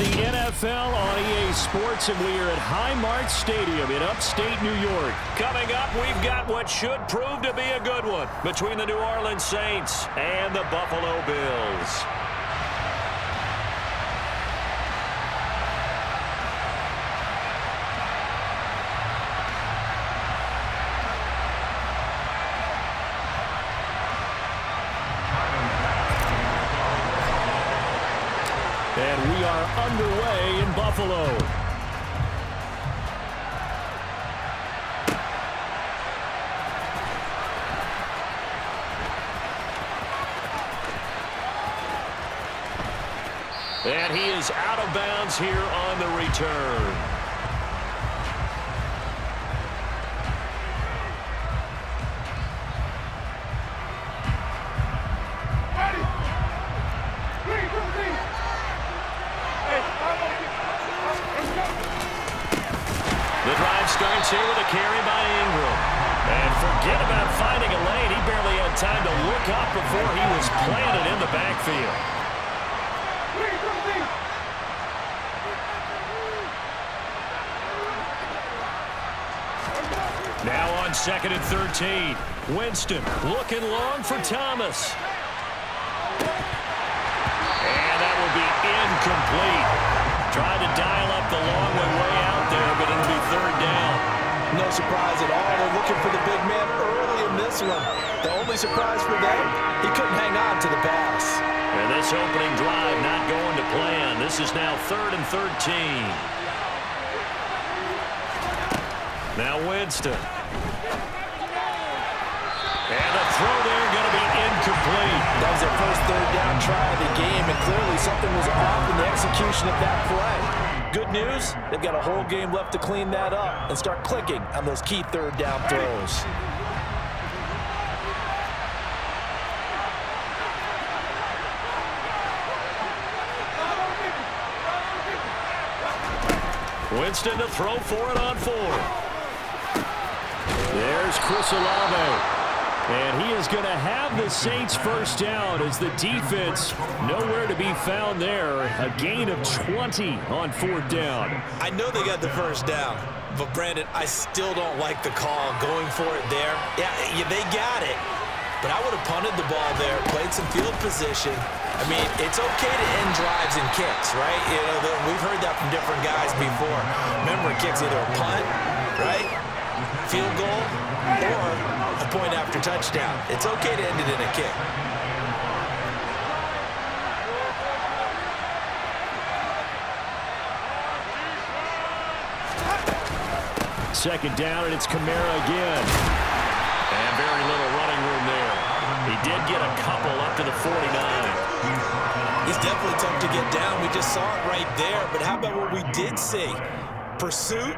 the NFL on EA Sports, and we are at Highmark Stadium in upstate New York. Coming up, we've got what should prove to be a good one between the New Orleans Saints and the Buffalo Bills. And we are underway in Buffalo. And he is out of bounds here on the return. The drive starts here with a carry by Ingram. And forget about finding a lane. He barely had time to look up before he was planted in the backfield. Now on 2nd and 13. Winston looking long for Thomas. And that will be incomplete. Tried to dial up the long way out there, but it'll be 3rd down. No surprise at all. They're looking for the big man early in this one. The only surprise for them, he couldn't hang on to the pass. And this opening drive not going to plan. This is now 3rd and 13. Now Winston. And the throw there going to be incomplete. That was their first 3rd down try of the game, and clearly something was off in the execution of that play. Good news, they've got a whole game left to clean that up and start clicking on those key 3rd down throws. Winston to throw for it on 4th. There's Chris Olave. And he is going to have the Saints first down as the defense nowhere to be found there. A gain of 20 on 4th down. I know they got the first down, but Brandon, I still don't like the call going for it there. Yeah, they got it, but I would have punted the ball there, played some field position. I mean, it's okay to end drives and kicks, right? You know, we've heard that from different guys before. Remember, kicks either a punt, right? Field goal, or a point after touchdown. It's okay to end it in a kick. Second down, and it's Kamara again. And very little running room there. He did get a couple up to the 49. He's definitely tough to get down. We just saw it right there. But how about what we did see? Pursuit,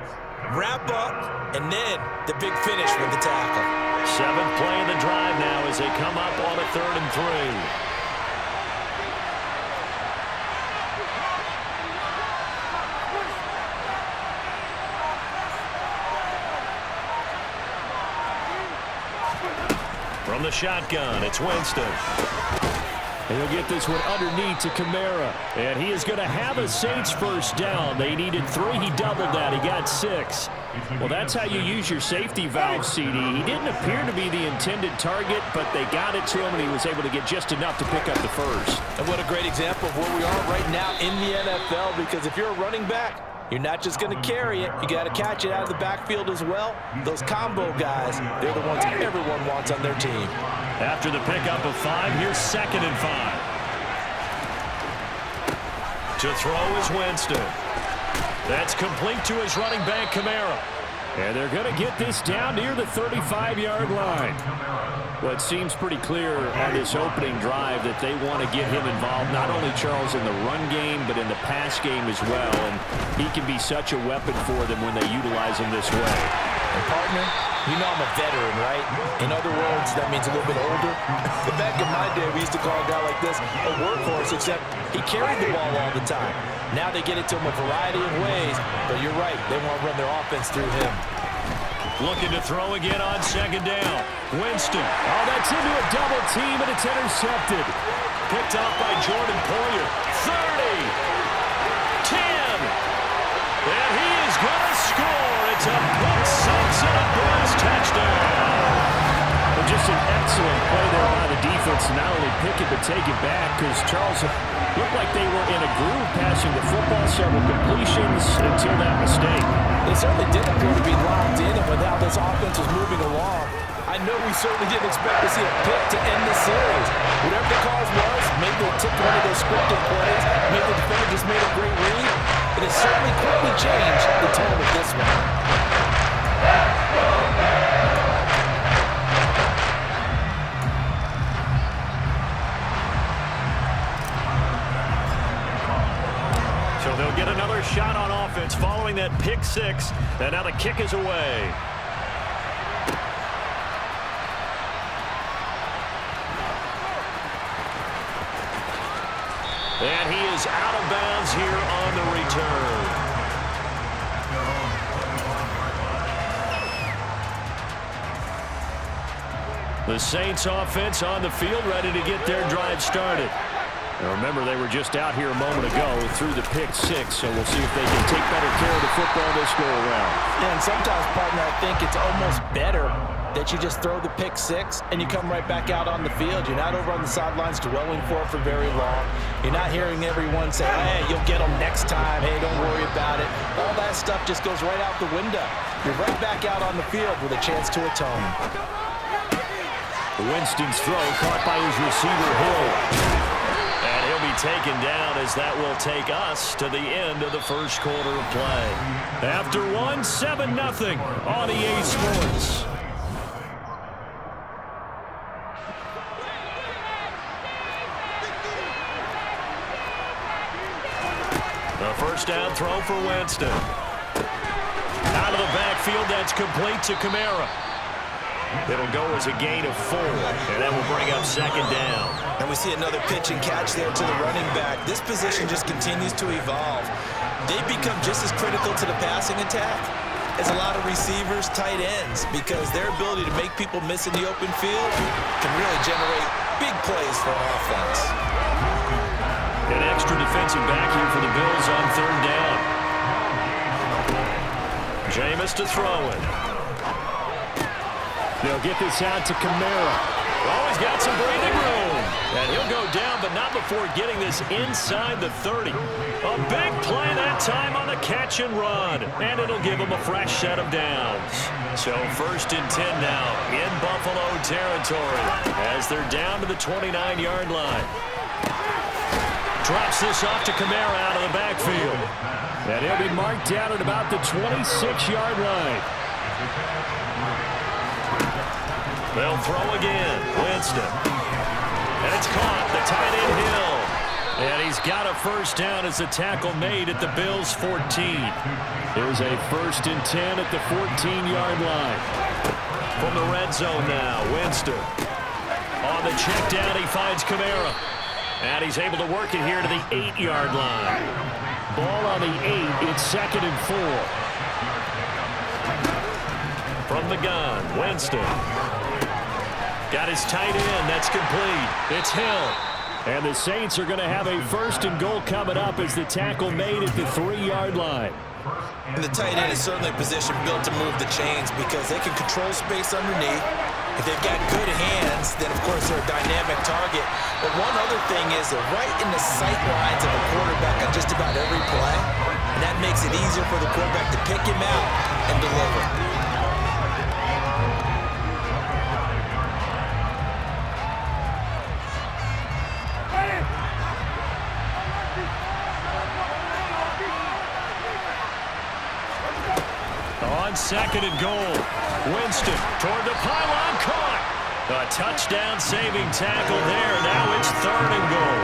wrap up, and then the big finish with the tackle. 7th play of the drive now as they come up on a 3rd and 3. From the shotgun, it's Winston. And he'll get this one underneath to Kamara. And he is going to have a Saints first down. They needed 3. He doubled that. He got 6. Well, that's how you use your safety valve, CD. He didn't appear to be the intended target, but they got it to him, and he was able to get just enough to pick up the first. And what a great example of where we are right now in the NFL, because if you're a running back, you're not just going to carry it. You got to catch it out of the backfield as well. Those combo guys, they're the ones everyone wants on their team. After the pickup of 5, here's 2nd and 5. To throw is Winston. That's complete to his running back, Kamara. And they're going to get this down near the 35-yard line. Well, it seems pretty clear on this opening drive that they want to get him involved, not only Charles in the run game, but in the pass game as well. And he can be such a weapon for them when they utilize him this way. And partner, you know I'm a veteran, right? In other words, that means a little bit older. Back in my day, we used to call a guy like this a workhorse, except he carried the ball all the time. Now they get it to him a variety of ways, but you're right, they want to run their offense through him. Looking to throw again on 2nd down. Winston. Oh, that's into a double team, and it's intercepted. Picked off by Jordan Poyer. 30. 10. Excellent play there by the defense to not only pick it but take it back, because Charles looked like they were in a groove passing the football, several completions until that mistake. They certainly did appear to be locked in, and with how this offense was moving along, I know we certainly didn't expect to see a pick to end the series. Whatever the cause was, maybe they took one of those scripted plays, maybe the defender just made a great read. It has certainly quickly changed the tone of this one. So they'll get another shot on offense following that pick six, and now the kick is away. And he is out of bounds here on the return. The Saints offense on the field, ready to get their drive started. Now remember, they were just out here a moment ago through the pick six, so we'll see if they can take better care of the football this go around. And sometimes, partner, I think it's almost better that you just throw the pick six and you come right back out on the field. You're not over on the sidelines dwelling for it for very long. You're not hearing everyone say, hey, you'll get them next time. Hey, don't worry about it. All that stuff just goes right out the window. You're right back out on the field with a chance to atone. Winston's throw caught by his receiver, Hill. And he'll be taken down as that will take us to the end of the first quarter of play. After one, 7-0 on EA Sports. The first down throw for Winston. Out of the backfield, that's complete to Kamara. It'll go as a gain of 4, and that will bring up second down. And we see another pitch and catch there to the running back. This position just continues to evolve. They've become just as critical to the passing attack as a lot of receivers, tight ends, because their ability to make people miss in the open field can really generate big plays for an offense. An extra defensive back here for the Bills on third down. Jameis to throw it. They'll get this out to Kamara. Oh, he's got some breathing room. And he'll go down, but not before getting this inside the 30. A big play that time on the catch and run. And it'll give him a fresh set of downs. So 1st and 10 now in Buffalo territory as they're down to the 29-yard line. Drops this off to Kamara out of the backfield. And he'll be marked down at about the 26-yard line. They'll throw again. Winston. And it's caught. The tight end Hill. And he's got a first down as the tackle made at the Bills' 14. There's a 1st and 10 at the 14-yard line. From the red zone now, Winston. On the check down, he finds Kamara. And he's able to work it here to the 8-yard line. Ball on the 8. It's 2nd and 4. From the gun, Winston. Got his tight end. That's complete. It's Hill. And the Saints are going to have a 1st and goal coming up as the tackle made at the 3-yard line. And the tight end is certainly a position built to move the chains because they can control space underneath. If they've got good hands, then, of course, they're a dynamic target. But one other thing is they're right in the sight lines of a quarterback on just about every play. And that makes it easier for the quarterback to pick him out and deliver. On 2nd and goal, Winston toward the pylon, caught. A touchdown saving tackle there. Now it's 3rd and goal.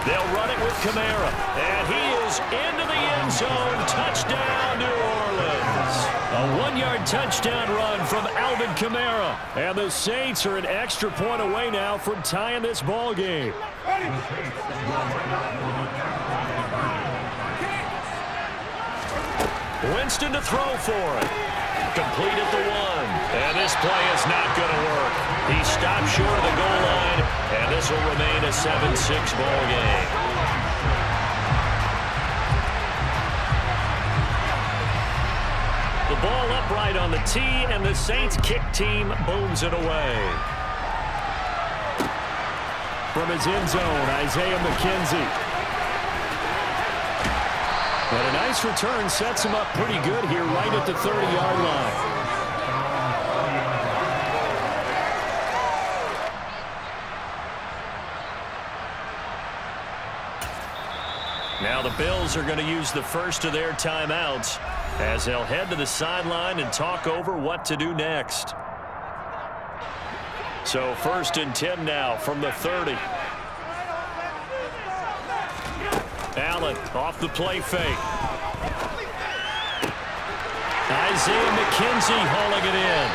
They'll run it with Kamara. And he is into the end zone. Touchdown, New Orleans. A 1-yard touchdown run from Alvin Kamara. And the Saints are an extra point away now from tying this ball game. Winston to throw for it. Complete at the 1. And this play is not going to work. He stopped short of the goal line, and this will remain a 7-6 ball game. The ball upright on the tee, and the Saints kick team booms it away. From his end zone, Isaiah McKenzie. And a nice return sets him up pretty good here right at the 30-yard line. Now the Bills are going to use the first of their timeouts as they'll head to the sideline and talk over what to do next. So 1st and 10 now from the 30. Allen off the play fake. Isaiah McKenzie hauling it in.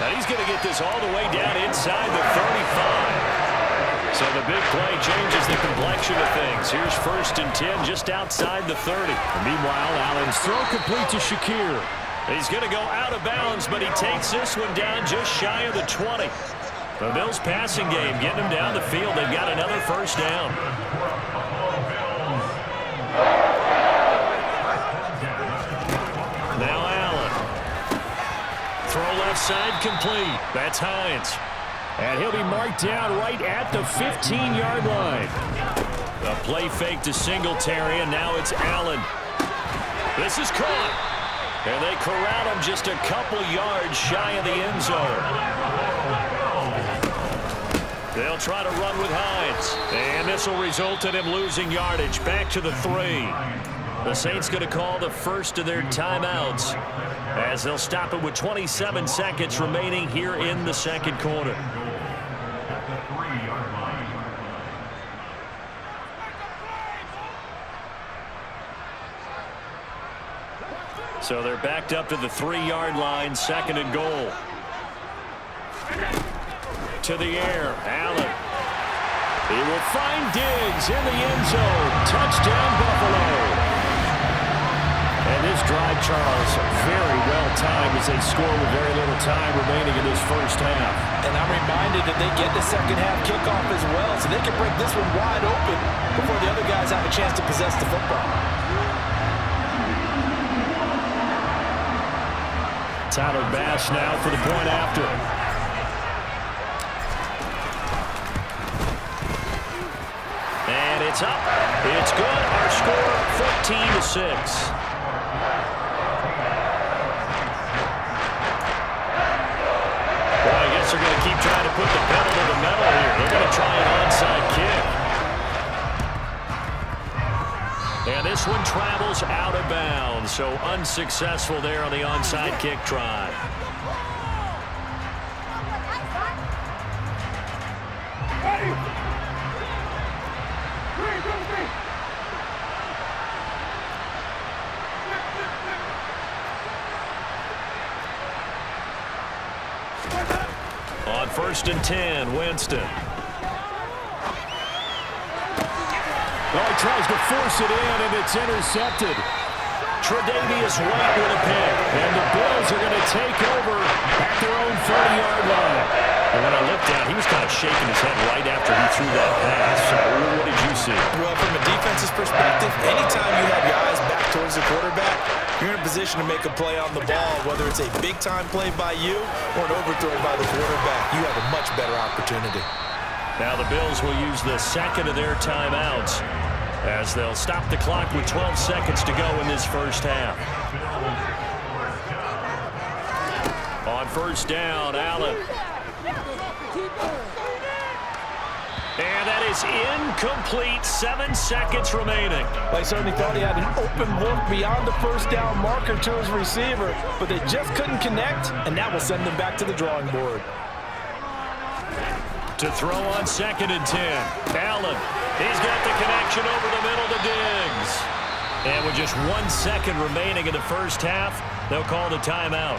Now he's going to get this all the way down inside the 35. So the big play changes the complexion of things. Here's 1st and 10 just outside the 30. Meanwhile, Allen's throw complete to Shakir. He's going to go out of bounds, but he takes this one down just shy of the 20. The Bills passing game getting them down the field. They've got another first down. Now Allen. Throw left side complete. That's Hines. And he'll be marked down right at the 15-yard line. A play fake to Singletary, and now it's Allen. This is caught. And they corral him just a couple yards shy of the end zone. They'll try to run with Hines. And this will result in him losing yardage back to the 3. The Saints going to call the first of their timeouts as they'll stop it with 27 seconds remaining here in the second quarter. So they're backed up to the 3-yard line, 2nd and goal. To the air, Allen. He will find Diggs in the end zone. Touchdown, Buffalo. And this drive, Charles, very well timed as they score with very little time remaining in this first half. And I'm reminded that they get the second half kickoff as well, so they can break this one wide open before the other guys have a chance to possess the football. Tyler Bass now for the point after. And it's up. It's good. Our score 14-6. Well, I guess they're going to keep trying to put the pedal to the metal here. They're going to try an onside kick. And this one travels out of bounds, so unsuccessful there on the onside kick try. On 1st and 10, Winston. Well, he tries to force it in, and it's intercepted. Tre'Davious White with a pick. And the Bills are going to take over at their own 30-yard line. And when I looked down, he was kind of shaking his head right after he threw that pass. So what did you see? Well, from a defense's perspective, anytime you have your eyes back towards the quarterback, you're in a position to make a play on the ball, whether it's a big-time play by you or an overthrow by the quarterback. You have a much better opportunity. Now the Bills will use the second of their timeouts as they'll stop the clock with 12 seconds to go in this first half. On 1st down, Allen. And that is incomplete. 7 seconds remaining. Well, he certainly thought he had an open look beyond the first down marker to his receiver, but they just couldn't connect, and that will send them back to the drawing board. To throw on 2nd and 10. Allen. He's got the connection over the middle to Diggs. And with just 1 second remaining in the first half, they'll call the timeout.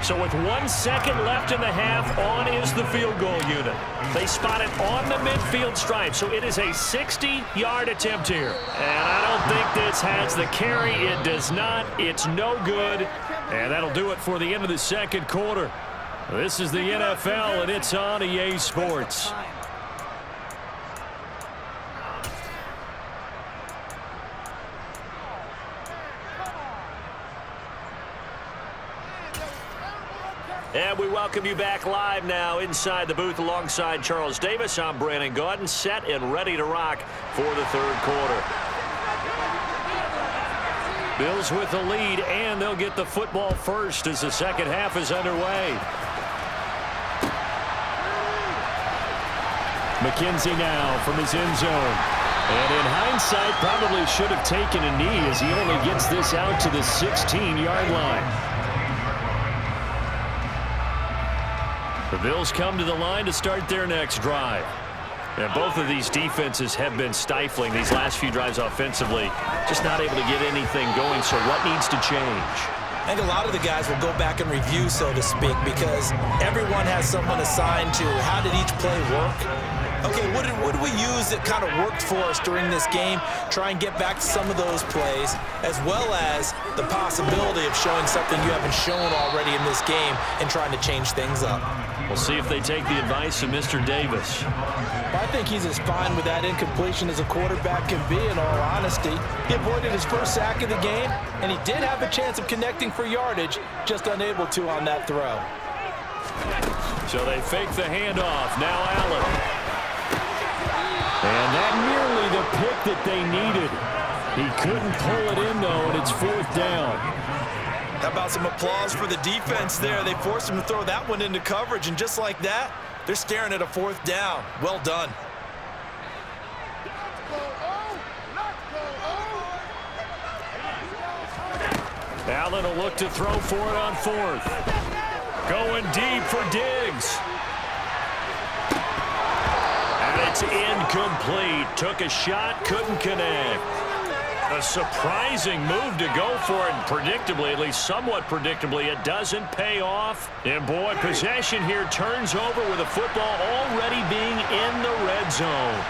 So with 1 second left in the half, on is the field goal unit. They spot it on the midfield stripe, so it is a 60-yard attempt here. And I don't think this has the carry. It does not. It's no good. And that'll do it for the end of the second quarter. This is the NFL, and it's on EA Sports. We welcome you back live now inside the booth alongside Charles Davis. I'm Brandon Gaudin, set and ready to rock for the third quarter. Bills with the lead, and they'll get the football first as the second half is underway. McKenzie now from his end zone. And in hindsight, probably should have taken a knee as he only gets this out to the 16-yard line. The Bills come to the line to start their next drive. And both of these defenses have been stifling these last few drives offensively. Just not able to get anything going, so what needs to change? I think a lot of the guys will go back and review, so to speak, because everyone has someone assigned to how did each play work. Okay, what did we use that kind of worked for us during this game? Try and get back to some of those plays, as well as the possibility of showing something you haven't shown already in this game and trying to change things up. We'll see if they take the advice of Mr. Davis. I think he's as fine with that incompletion as a quarterback can be, in all honesty. He avoided his first sack of the game, and he did have a chance of connecting for yardage, just unable to on that throw. So they fake the handoff. Now Allen. And that nearly the pick that they needed. He couldn't pull it in, though, and it's fourth down. How about some applause for the defense there? They forced him to throw that one into coverage, and just like that, they're staring at a fourth down. Well done. Allen will look to throw for it on fourth. Going deep for Diggs. And it's incomplete. Took a shot, couldn't connect. A surprising move to go for it, and predictably, at least somewhat predictably, it doesn't pay off. And boy, possession here turns over with the football already being in the red zone.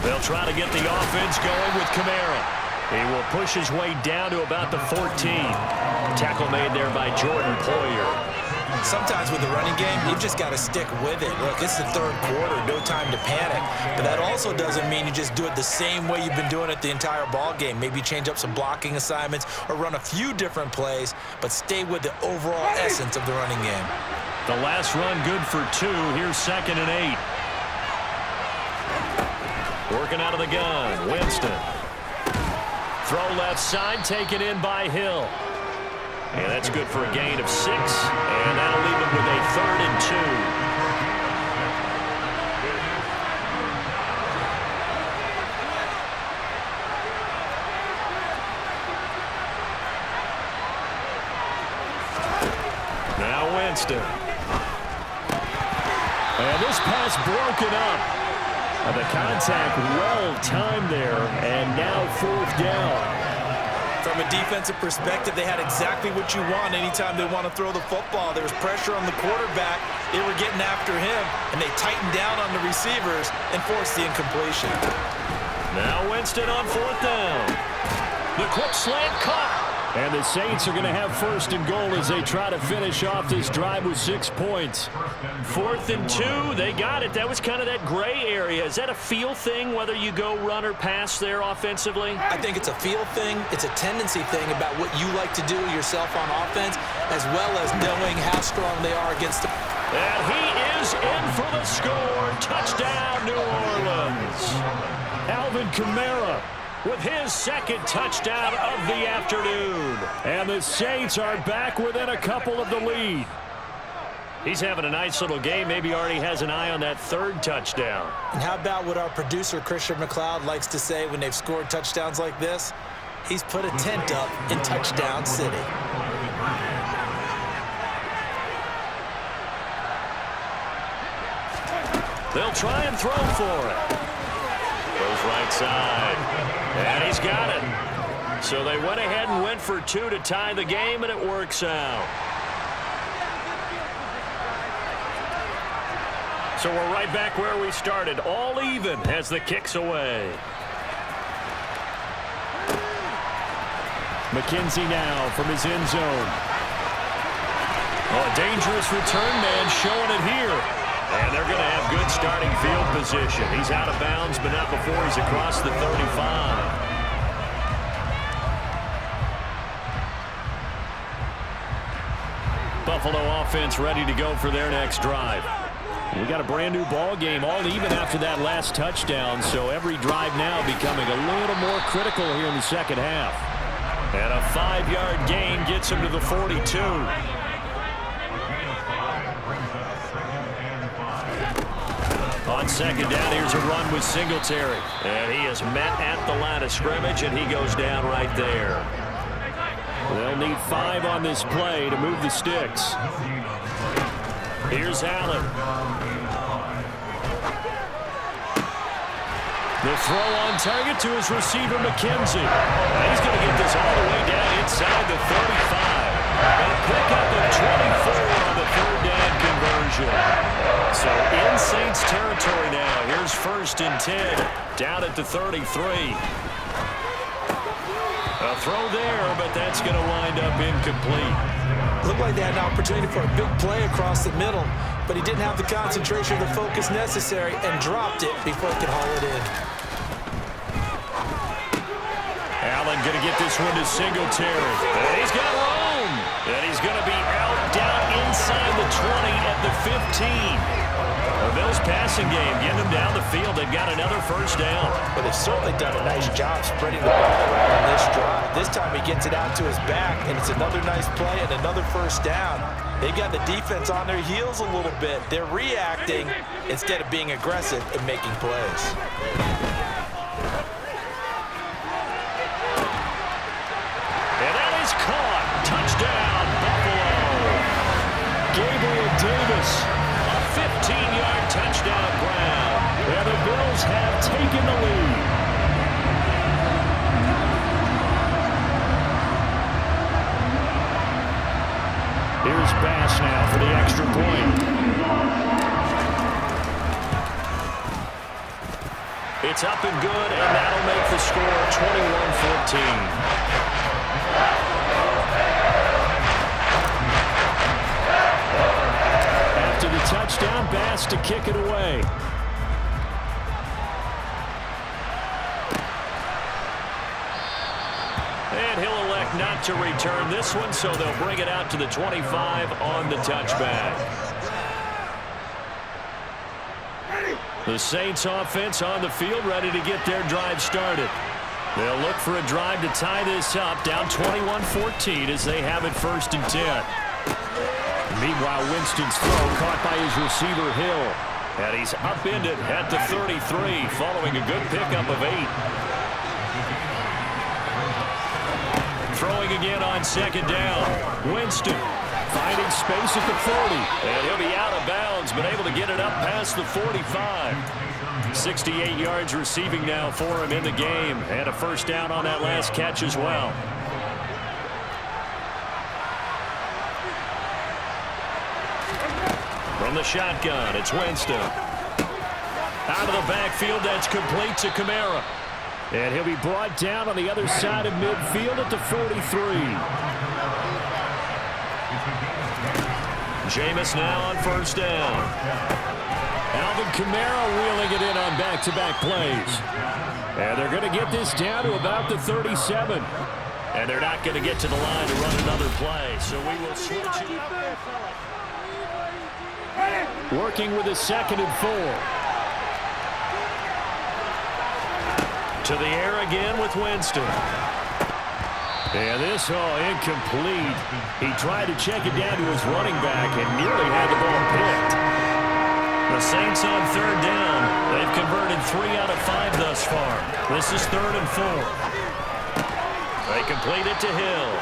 They'll try to get the offense going with Kamara. He will push his way down to about the 14. Tackle made there by Jordan Poyer. Sometimes with the running game, you've just got to stick with it. Look, it's the third quarter, no time to panic. But that also doesn't mean you just do it the same way you've been doing it the entire ball game. Maybe change up some blocking assignments or run a few different plays, but stay with the overall essence of the running game. The last run good for 2. Here's 2nd and 8. Working out of the gun, Winston. Throw left side, taken in by Hill. And that's good for a gain of 6. And that'll leave him with a 3rd and 2. Now Winston. And this pass broken up. The contact well-timed there, and now 4th down. From a defensive perspective, they had exactly what you want anytime they want to throw the football. There was pressure on the quarterback. They were getting after him, and they tightened down on the receivers and forced the incompletion. Now Winston on 4th down. The quick slant caught. And the Saints are going to have 1st and goal as they try to finish off this drive with 6 points. 4th and 2, they got it. That was kind of that gray area. Is that a feel thing, whether you go run or pass there offensively? I think it's a feel thing. It's a tendency thing about what you like to do yourself on offense, as well as knowing how strong they are against the... And he is in for the score. Touchdown, New Orleans. Alvin Kamara with his 2nd touchdown of the afternoon. And the Saints are back within a couple of the lead. He's having a nice little game. Maybe already has an eye on that 3rd touchdown. And how about what our producer, Christian McLeod, likes to say when they've scored touchdowns like this? He's put a tent up in Touchdown City. They'll try and throw for it. Goes right side. And he's got it. So they went ahead and went for 2 to tie the game, and it works out. So we're right back where we started, all even as the kick's away. McKenzie now from his end zone. Oh, a dangerous return man showing it here. And they're going to have good starting field position. He's out of bounds, but not before he's across the 35. Buffalo offense ready to go for their next drive. We got a brand new ball game, all even after that last touchdown, so every drive now becoming a little more critical here in the second half. And a 5-yard gain gets him to the 42. On second down, here's a run with Singletary. And he is met at the line of scrimmage, and he goes down right there. They'll need 5 on this play to move the sticks. Here's Allen. The throw on target to his receiver, McKenzie. He's going to get this all the way down inside the 35. And a pickup of 24 on the third down conversion. So in Saints territory now. Here's 1st and 10 down at the 33. A throw there, but that's going to wind up incomplete. Looked like they had an opportunity for a big play across the middle, but he didn't have the concentration or the focus necessary and dropped it before he could haul it in. Allen going to get this one to Singletary. And he's got room. And he's going to be out down inside the 20 at the 15. The Bills passing game, getting them down the field. They've got another 1st down. But they've certainly done a nice job spreading the ball around on this drive. This time he gets it out to his back, and it's another nice play and another 1st down. They've got the defense on their heels a little bit. They're reacting instead of being aggressive and making plays. And that is caught. Touchdown, Buffalo. Gabriel Davis. 15-yard touchdown Brown. And the Bills have taken the lead. Here's Bass now for the extra point. It's up and good, and that'll make the score 21-14. After the touchdown, Bass to kick it away. And he'll elect not to return this one, so they'll bring it out to the 25 on the touchback. The Saints offense on the field ready to get their drive started. They'll look for a drive to tie this up, down 21-14 as they have it 1st and 10. Meanwhile, Winston's throw caught by his receiver, Hill. And he's upended at the 33 following a good pickup of 8. Throwing again on second down. Winston finding space at the 40. And he'll be out of bounds, but able to get it up past the 45. 68 yards receiving now for him in the game. And a 1st down on that last catch as well. From the shotgun, it's Winston. Out of the backfield, that's complete to Kamara. And he'll be brought down on the other side of midfield at the 43. Jameis now on 1st down. Alvin Kamara reeling it in on back-to-back plays. And they're going to get this down to about the 37. And they're not going to get to the line to run another play. So we will switch it up. Working with a 2nd and 4. To the air again with Winston. And this incomplete. He tried to check it down to his running back and nearly had the ball picked. The Saints on 3rd down. They've converted 3 out of 5 thus far. This is 3rd and 4. They complete it to Hill.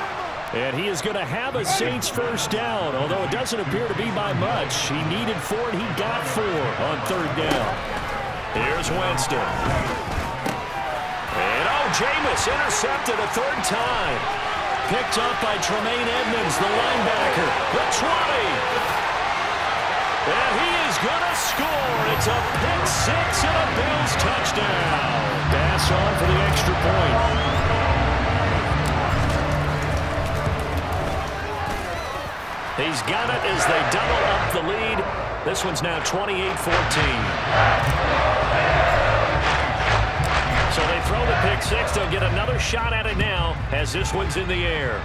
And he is going to have a Saints 1st down, although it doesn't appear to be by much. He needed 4, and he got 4 on 3rd down. Here's Winston. And Jameis intercepted a 3rd time. Picked up by Tremaine Edmonds, the linebacker. The 20. And he is going to score. It's a pick 6 and a Bills touchdown. Bass on for the extra point. He's got it as they double up the lead. This one's now 28-14. So they throw the pick six. They'll get another shot at it now as this one's in the air.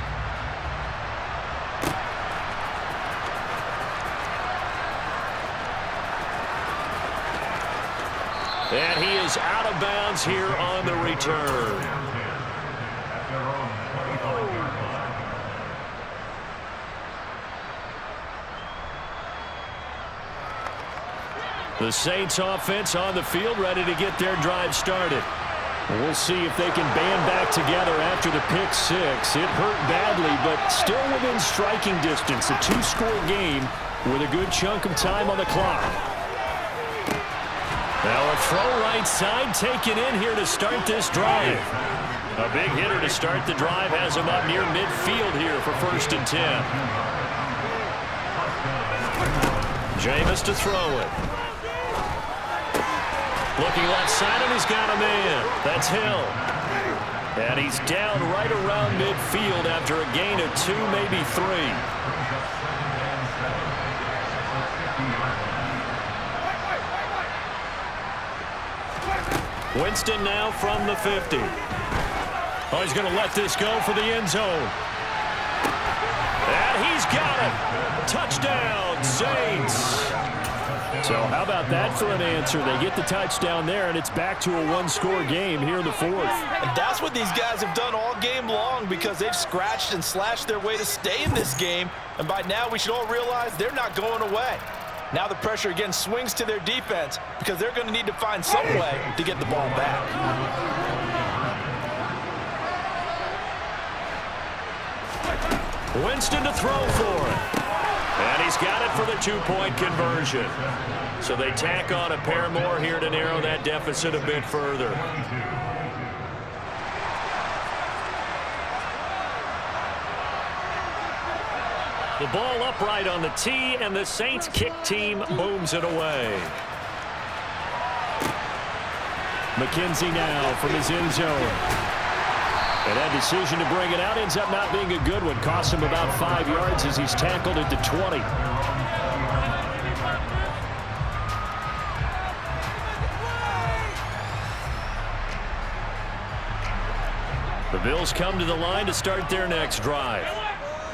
And he is out of bounds here on the return. The Saints offense on the field ready to get their drive started. We'll see if they can band back together after the pick six. It hurt badly, but still within striking distance. A two-score game with a good chunk of time on the clock. Now a throw right side taken in here to start this drive. A big hitter to start the drive has him up near midfield here for 1st and 10. Jameis to throw it. Looking left side, and he's got a man. That's Hill. And he's down right around midfield after a gain of 2, maybe 3. Winston now from the 50. Oh, he's going to let this go for the end zone. And he's got it. Touchdown, Saints. So how about that for an answer? They get the touchdown there, and it's back to a one-score game here in the 4th. And that's what these guys have done all game long because they've scratched and slashed their way to stay in this game. And by now, we should all realize they're not going away. Now the pressure again swings to their defense because they're going to need to find some way to get the ball back. Winston to throw for it. And he's got it for the 2-point conversion. So they tack on a pair more here to narrow that deficit a bit further. The ball upright on the tee, and the Saints kick team booms it away. McKenzie now from his end zone. And that decision to bring it out ends up not being a good one. Costs him about 5 yards as he's tackled at the 20. The Bills come to the line to start their next drive.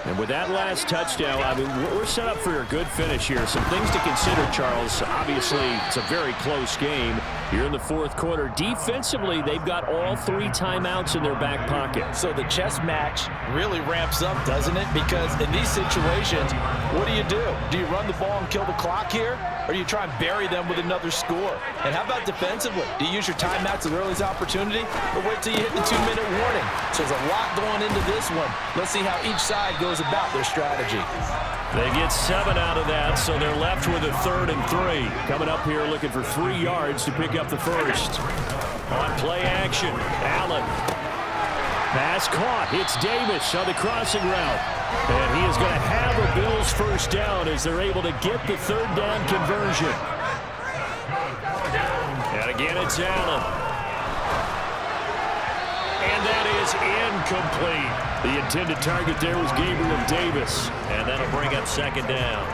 And with that last touchdown, I mean, we're set up for a good finish here. Some things to consider, Charles. Obviously, it's a very close game. You're in the 4th quarter. Defensively, they've got all 3 timeouts in their back pocket. So the chess match really ramps up, doesn't it? Because in these situations, what do? Do you run the ball and kill the clock here? Or do you try and bury them with another score? And how about defensively? Do you use your timeouts at the earliest opportunity? Or wait till you hit the 2-minute warning? So there's a lot going into this one. Let's see how each side goes about their strategy. They get 7 out of that, so they're left with a 3rd and 3. Coming up here looking for 3 yards to pick up the first. On play action, Allen. Pass caught. It's Davis on the crossing route. And he is going to have a Bills first down as they're able to get the 3rd down conversion. And again, it's Allen. And that is incomplete. The intended target there was Gabriel Davis. And that'll bring up 2nd down.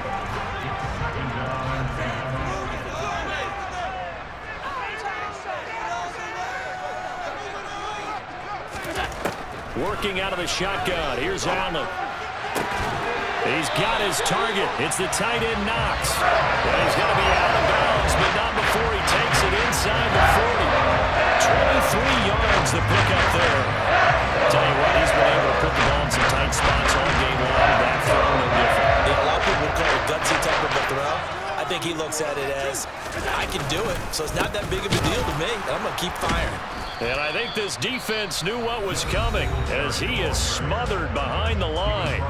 Working out of the shotgun. Here's Allen. He's got his target. It's the tight end Knox. Well, he's going to be out of bounds, but not before he takes it inside the 40. 23 yards the pickup there. Tell you what, he's been able to put the ball in some tight spots all game long. That throw no different. Yeah, a lot of people would call it a gutsy type of a throw. I think he looks at it as, I can do it, so it's not that big of a deal to me. I'm going to keep firing. And I think this defense knew what was coming as he is smothered behind the line.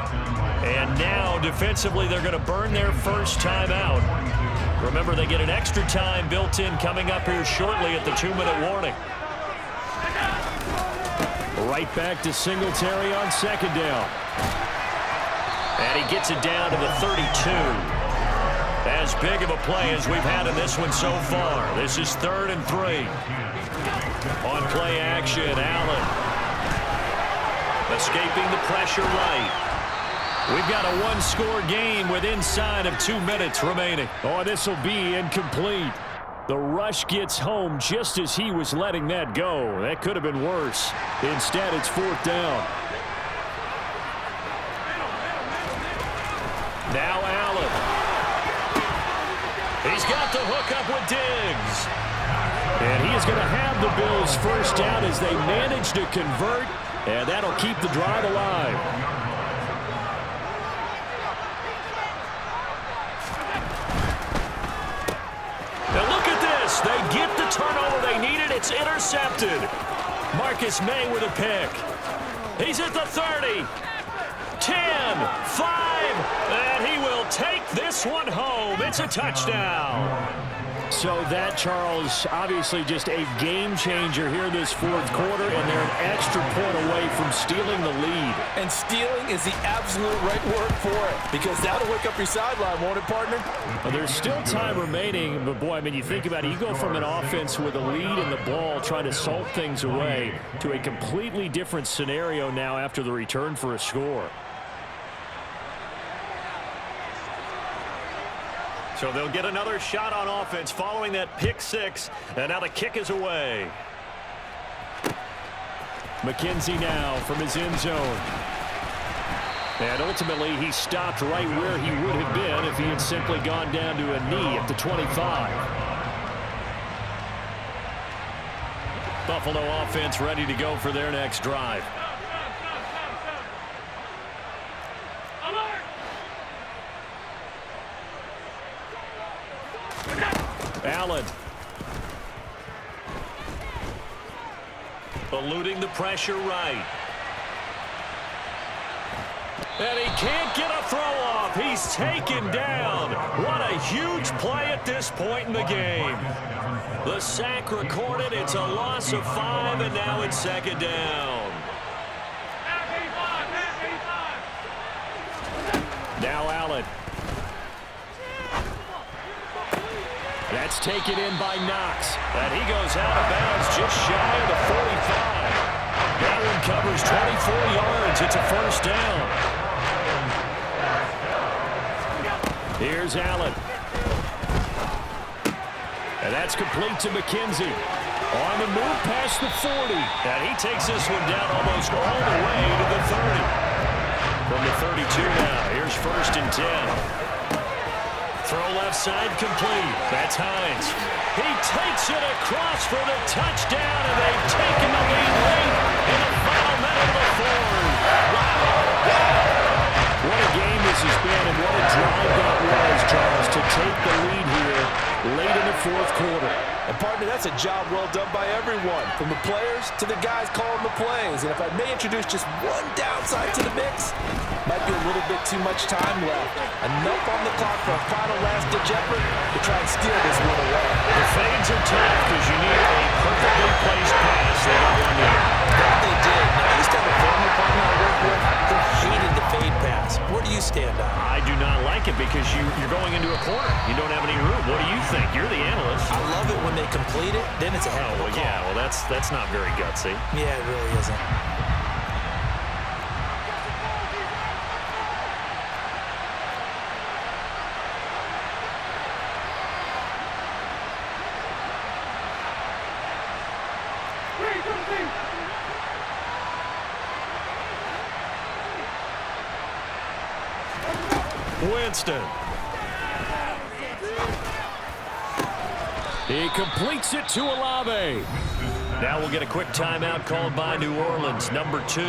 And now, defensively, they're going to burn their first time out. Remember, they get an extra time built in coming up here shortly at the 2-minute warning. Right back to Singletary on 2nd down. And he gets it down to the 32. As big of a play as we've had in this one so far. This is 3rd and 3. On play action, Allen. Escaping the pressure right. We've got a one-score game with inside of 2 minutes remaining. Oh, this will be incomplete. The rush gets home just as he was letting that go. That could have been worse. Instead, it's 4th down. Now Allen. He's got the hook up with Diggs. And he is going to have the Bills first down as they manage to convert, and that'll keep the drive alive. Now look at this. They get the turnover they needed. It's intercepted. Marcus May with a pick. He's at the 30. 10, 5, and he will take this one home. It's a touchdown. So that, Charles, obviously just a game changer here this 4th quarter, and they're an extra point away from stealing the lead. And stealing is the absolute right word for it, because that'll wake up your sideline, won't it, partner? Well, there's still time remaining, but boy, I mean, you think about it, you go from an offense with a lead in the ball, trying to salt things away, to a completely different scenario now after the return for a score. So they'll get another shot on offense following that pick 6, and now the kick is away. McKenzie now from his end zone. And ultimately, he stopped right where he would have been if he had simply gone down to a knee at the 25. Buffalo offense ready to go for their next drive. Allen. Eluding the pressure right. And he can't get a throw off. He's taken down. What a huge play at this point in the game. The sack recorded. It's a loss of 5, and now it's 2nd down. Now Allen. That's taken in by Knox. And he goes out of bounds just shy of the 45. That one covers 24 yards. It's a 1st down. Here's Allen. And that's complete to McKenzie. On the move past the 40. And he takes this one down almost all the way to the 30. From the 32 now, here's 1st and 10. Throw left side complete. That's Hines. He takes it across for the touchdown, and they've taken the lead late in the final minute of the 4th. Wow. What a game this has been, and what a drive that was, Charles, to take the lead here late in the 4th quarter. And, partner, that's a job well done by everyone, from the players to the guys calling the plays. And if I may introduce just one downside to the mix, might be a little bit too much time left. Enough on the clock for a final last-ditch effort to try and steal this one away. The fades are tough because you need a perfectly placed pass. They got one there. That they did. Now, I used to have a family partner I work with who hated the fade pass. Where do you stand on it? I do not like it because you're going into a corner. You don't have any room. What do you think? You're the analyst. I love it when they complete it. Then it's a heck of a call. Yeah, well, that's not very gutsy. Yeah, it really isn't. Winston. He completes it to Olave. Now we'll get a quick timeout called by New Orleans, number 2,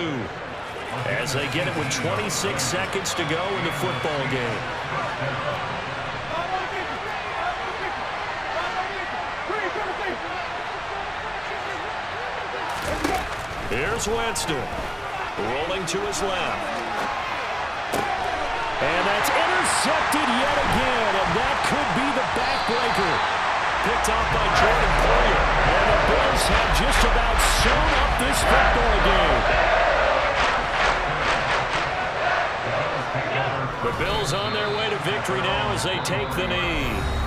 as they get it with 26 seconds to go in the football game. Here's Winston, rolling to his left. And that's intercepted yet again, and that could be the backbreaker. Picked off by Jordan Poyer. And the Bills have just about sewn up this football game. The Bills on their way to victory now as they take the knee.